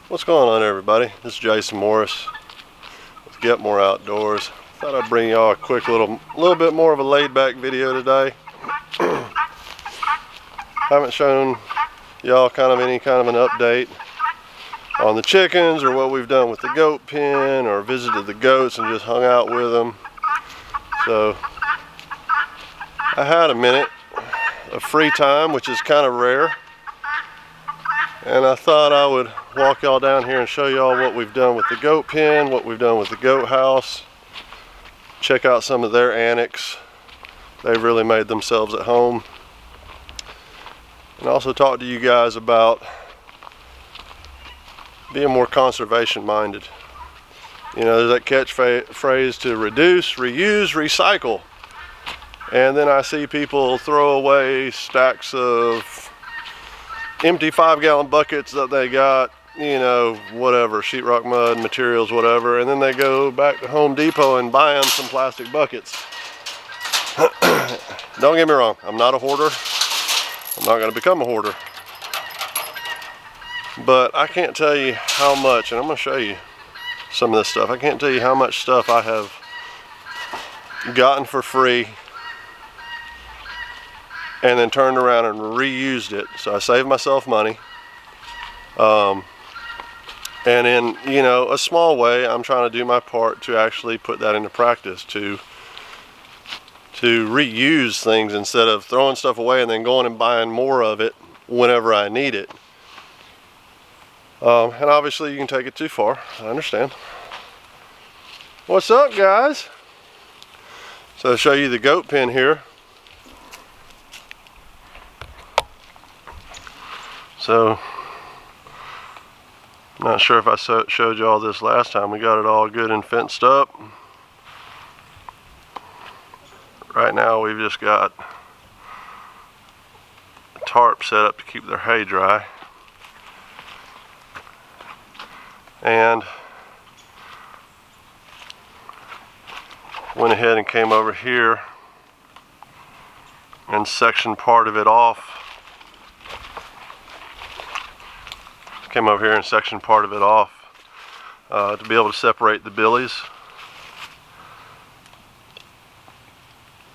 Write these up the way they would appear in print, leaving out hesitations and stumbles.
What's going on, everybody? This is Jason Morris with GetMorrOutdoors. Thought I'd bring y'all a quick little bit more of a laid-back video today. Haven't shown y'all any kind of an update on the chickens or what we've done with the goat pen, or visited the goats and just hung out with them. So I had a minute of free time, which is kind of rare, and I thought I would walk y'all down here and show y'all what we've done with the goat pen, what we've done with the goat house. Check out some of their annex. They've really made themselves at home. And also talk to you guys about being more conservation minded. You know, there's that catchphrase to reduce, reuse, recycle. And then I see people throw away stacks of empty 5-gallon buckets that they got, you know, whatever, sheetrock mud, materials, whatever, and then they go back to Home Depot and buy them some plastic buckets. Don't get me wrong, I'm not a hoarder. I'm not going to become a hoarder. But I can't tell you how much, and I'm going to show you some of this stuff. I can't tell you how much stuff I have gotten for free and then turned around and reused it. So I saved myself money. And in, you know, a small way, I'm trying to do my part to actually put that into practice, to reuse things instead of throwing stuff away and then going and buying more of it whenever I need it. And obviously you can take it too far, I understand. What's up, guys? So I'll show you the goat pen here. So, I'm not sure if I showed you all this last time. We got it all good and fenced up. Right now we've just got a tarp set up to keep their hay dry. And went ahead and came over here and sectioned part of it off. To be able to separate the billies.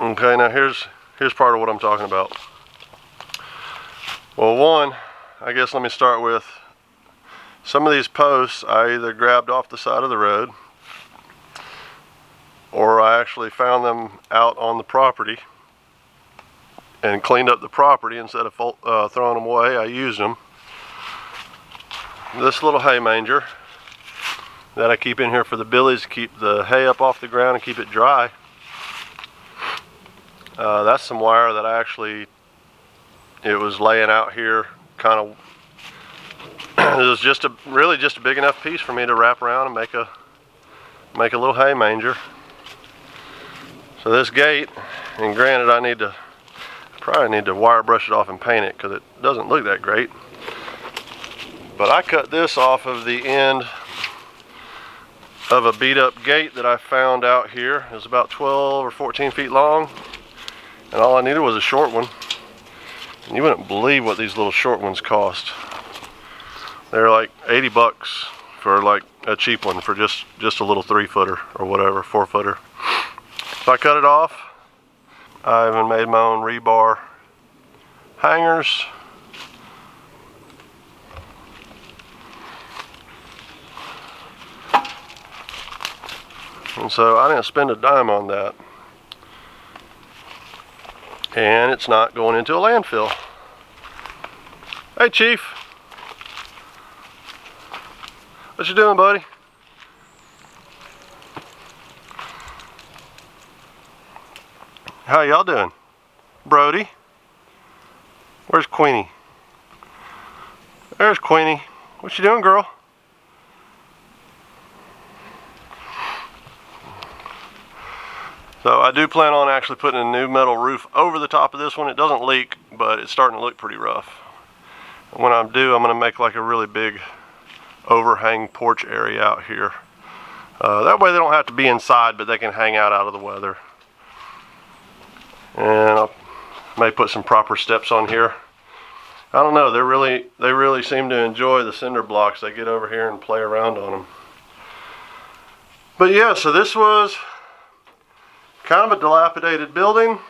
Okay, now here's part of what I'm talking about. Well, one, I guess let me start with some of these posts I either grabbed off the side of the road, or I actually found them out on the property and cleaned up the property. Instead of throwing them away, I used them. This little hay manger that I keep in here for the billies to keep the hay up off the ground and keep it dry. That's some wire that it was laying out here, kind of. It was really just a big enough piece for me to wrap around and make a little hay manger. So this gate, and granted I probably need to wire brush it off and paint it because it doesn't look that great. But I cut this off of the end of a beat up gate that I found out here. It was about 12 or 14 feet long, and all I needed was a short one. And you wouldn't believe what these little short ones cost. They're like 80 bucks for like a cheap one, for just a little 3-footer or whatever, 4-footer. So I cut it off. I even made my own rebar hangers. And so I didn't spend a dime on that. And it's not going into a landfill. Hey, Chief. What you doing, buddy? How y'all doing? Brody? Where's Queenie? There's Queenie. What you doing, girl? So I do plan on actually putting a new metal roof over the top of this one. It doesn't leak, but it's starting to look pretty rough. And when I do, I'm going to make like a really big overhang porch area out here. That way they don't have to be inside, but they can hang out of the weather. And I may put some proper steps on here. I don't know, they really seem to enjoy the cinder blocks. They get over here and play around on them. But yeah, so this was kind of a dilapidated building.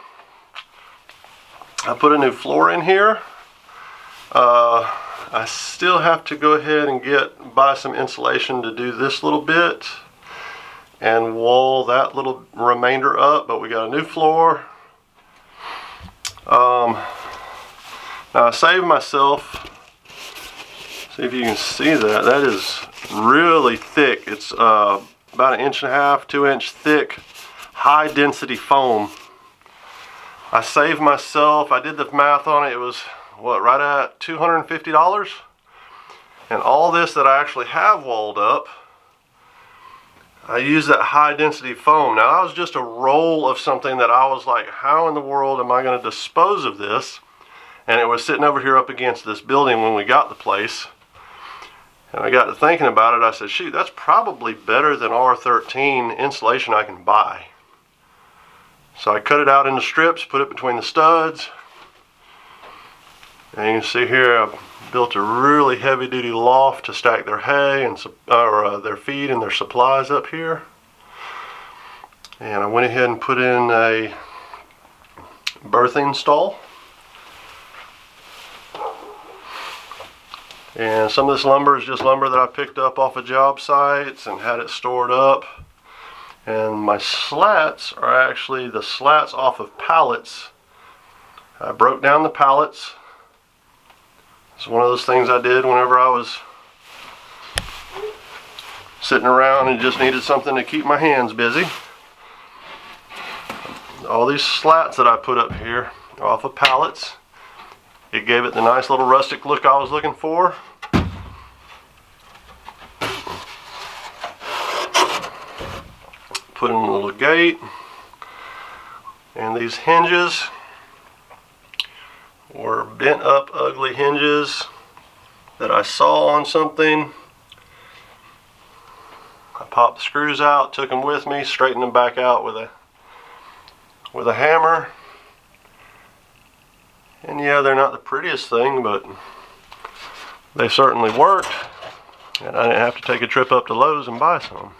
I put a new floor in here. I still have to go ahead and buy some insulation to do this little bit and wall that little remainder up, but we got a new floor. Now I saved myself, see if you can see that, that is really thick. It's about 1.5 inch, 2 inch thick, high density foam. I saved myself, I did the math on it, it was what, right at $250? And all this that I actually have walled up, I use that high density foam. Now that was just a roll of something that I was like, how in the world am I going to dispose of this? And it was sitting over here up against this building when we got the place. And I got to thinking about it, I said, shoot, that's probably better than R13 insulation I can buy. So I cut it out into strips, put it between the studs. And you can see here I built a really heavy duty loft to stack their hay and their feed and their supplies up here. And I went ahead and put in a birthing stall. And some of this lumber is just lumber that I picked up off of job sites and had it stored up. And my slats are actually the slats off of pallets. I broke down the pallets. It's one of those things I did whenever I was sitting around and just needed something to keep my hands busy. All these slats that I put up here are off of pallets. It gave it the nice little rustic look I was looking for. Put in a little gate. And these hinges were bent up ugly hinges that I saw on something. I popped the screws out, took them with me, straightened them back out with a hammer. And yeah, they're not the prettiest thing, but they certainly worked. And I didn't have to take a trip up to Lowe's and buy some.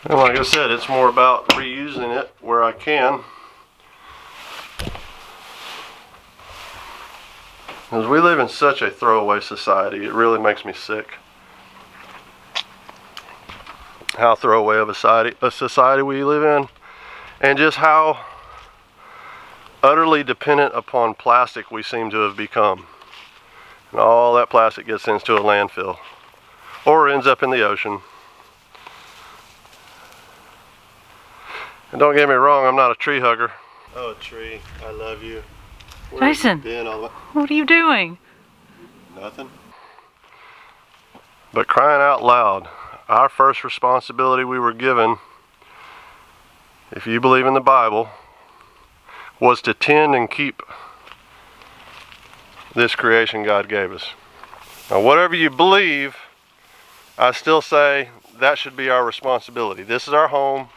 And like I said, it's more about reusing it where I can. Because we live in such a throwaway society, it really makes me sick. How throwaway of a society we live in, and just how utterly dependent upon plastic we seem to have become. And all that plastic gets into a landfill, or ends up in the ocean. And don't get me wrong, I'm not a tree hugger. Oh, tree, I love you. Where Jason, what are you doing? Nothing. But crying out loud, our first responsibility we were given, if you believe in the Bible, was to tend and keep this creation God gave us. Now, whatever you believe, I still say that should be our responsibility. This is our home.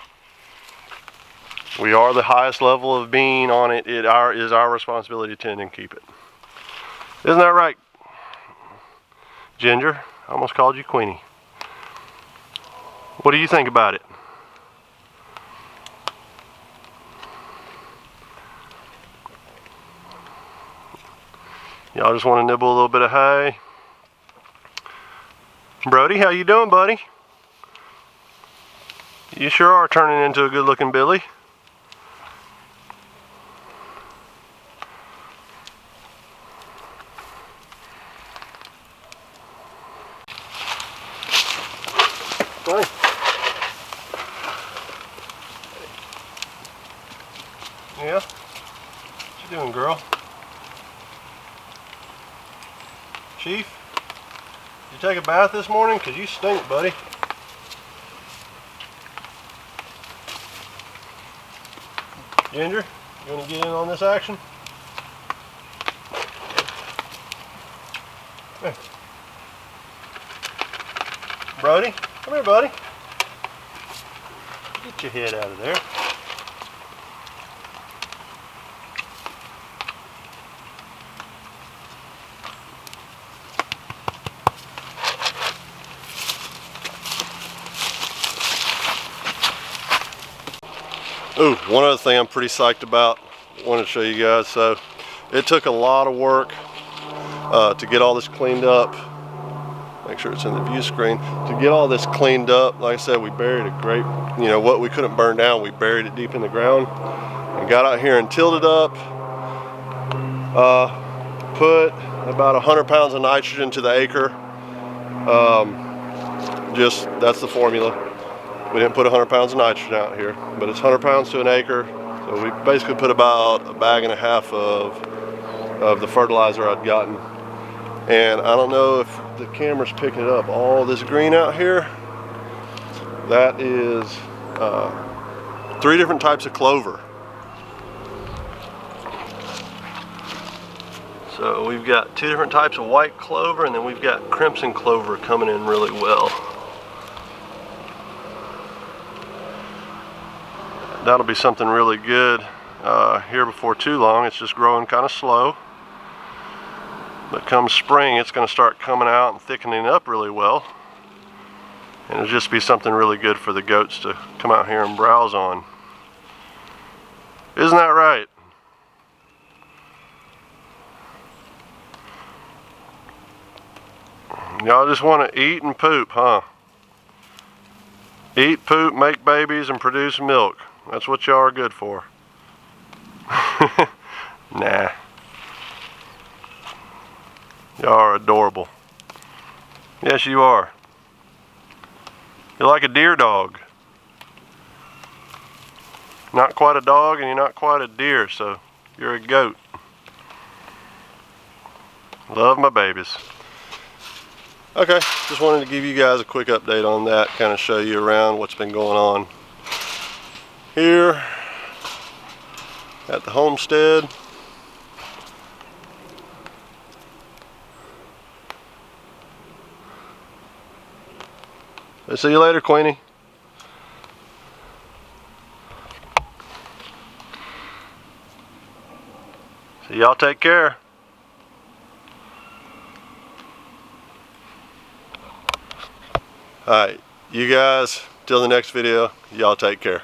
We are the highest level of being on it. It is our responsibility to tend and keep it. Isn't that right, Ginger? I almost called you Queenie. What do you think about it? Y'all just want to nibble a little bit of hay? Brody, how you doing, buddy? You sure are turning into a good-looking Billy. Buddy. Yeah? What you doing, girl? Chief? Did you take a bath this morning? 'Cause you stink, buddy. Ginger, you want to get in on this action? Hey. Brody, come here, buddy. Get your head out of there. Ooh, one other thing I'm pretty psyched about, wanted to show you guys. So it took a lot of work to get all this cleaned up. Make sure it's in the view screen. To get all this cleaned up, like I said, we buried a great, what we couldn't burn down, we buried it deep in the ground and got out here and tilled it up. Put about 100 pounds of nitrogen to the acre. That's the formula. We didn't put 100 pounds of nitrogen out here, but it's 100 pounds to an acre. So we basically put about a bag and a half of the fertilizer I'd gotten. And I don't know if the camera's picking it up. All this green out here, that is 3 different types of clover. So we've got 2 different types of white clover, and then we've got crimson clover coming in really well. That'll be something really good here before too long. It's just growing kind of slow. But come spring, it's going to start coming out and thickening up really well. And it'll just be something really good for the goats to come out here and browse on. Isn't that right? Y'all just want to eat and poop, huh? Eat, poop, make babies, and produce milk. That's what y'all are good for. Nah. Y'all are adorable. Yes, you are. You're like a deer dog. Not quite a dog and you're not quite a deer, so you're a goat. Love my babies. Okay, just wanted to give you guys a quick update on that, kind of show you around what's been going on here at the homestead. See you later, Queenie. So y'all take care. Alright, you guys, till the next video, y'all take care.